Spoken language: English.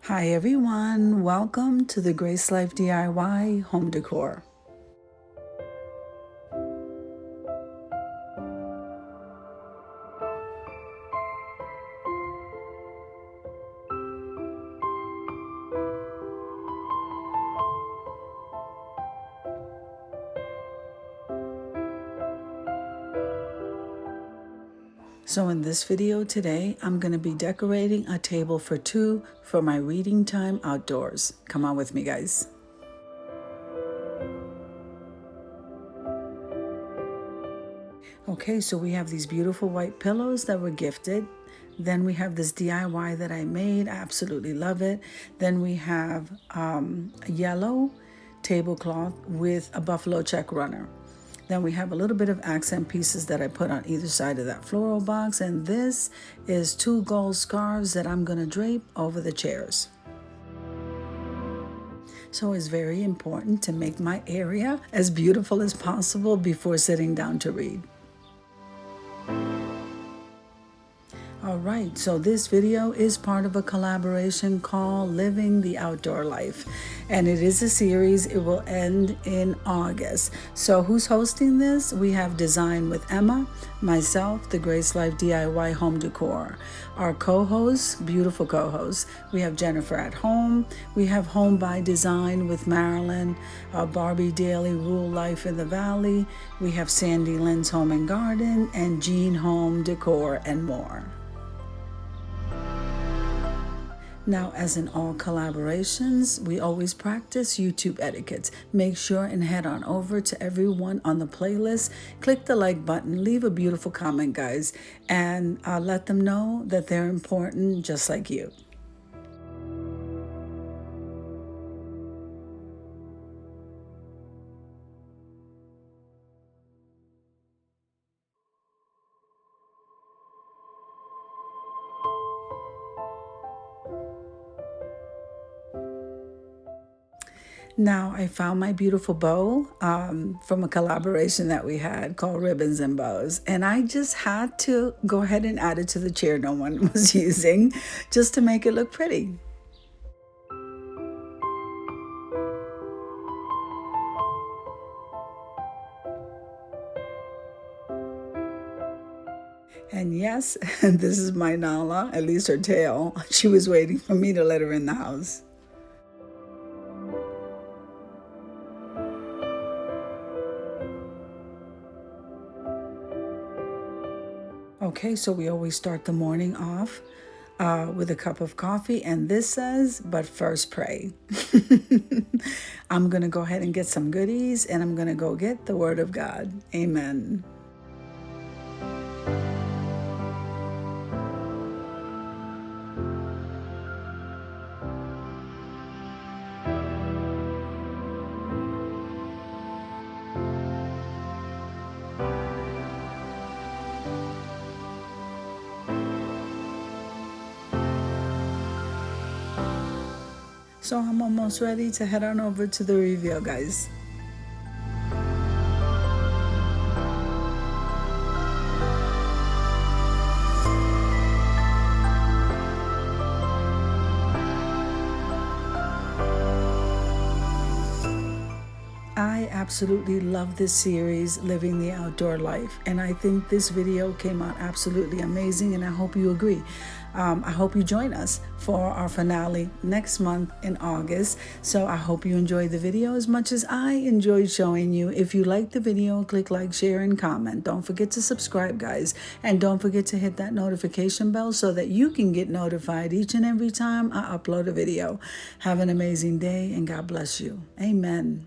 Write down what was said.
Hi everyone, welcome to the Grace Life DIY home decor. So in this video today, I'm going to be decorating a table for two for my reading time outdoors. Come on with me, guys. Okay, so we have these beautiful white pillows that were gifted. Then we have this DIY that I made. I absolutely love it. Then we have a yellow tablecloth with a buffalo check runner. Then we have a little bit of accent pieces that I put on either side of that floral box. And this is two gold scarves that I'm going to drape over the chairs. So it's very important to make my area as beautiful as possible before sitting down to read. All right, so this video is part of a collaboration called Living the Outdoor Life, and it is a series. It will end in August. So who's hosting this? We have Design with Emma, myself, the Grace Life DIY Home Decor. Our co-hosts, beautiful co-hosts, we have Jennifer at Home, we have Home by Design with Marilyn, Barbie Daily Rule Life in the Valley, we have Sandy Lynn's Home and Garden, and Jean Home Decor, and more. Now, as in all collaborations, we always practice YouTube etiquettes. Make sure and head on over to everyone on the playlist. Click the like button, leave a beautiful comment, guys, and let them know that they're important just like you. Now, I found my beautiful bow from a collaboration that we had called Ribbons and Bows. And I just had to go ahead and add it to the chair no one was using just to make it look pretty. And yes, this is my Nala, at least her tail. She was waiting for me to let her in the house. Okay, so we always start the morning off with a cup of coffee, and this says, but first pray. I'm going to go ahead and get some goodies, and I'm going to go get the Word of God. Amen. So I'm almost ready to head on over to the reveal, guys. I absolutely love this series, Living the Outdoor Life, and I think this video came out absolutely amazing, and I hope you agree. I hope you join us for our finale next month in August. So I hope you enjoyed the video as much as I enjoyed showing you. If you liked the video, click like, share, and comment. Don't forget to subscribe, guys, and don't forget to hit that notification bell so that you can get notified each and every time I upload a video. Have an amazing day, and God bless you. Amen.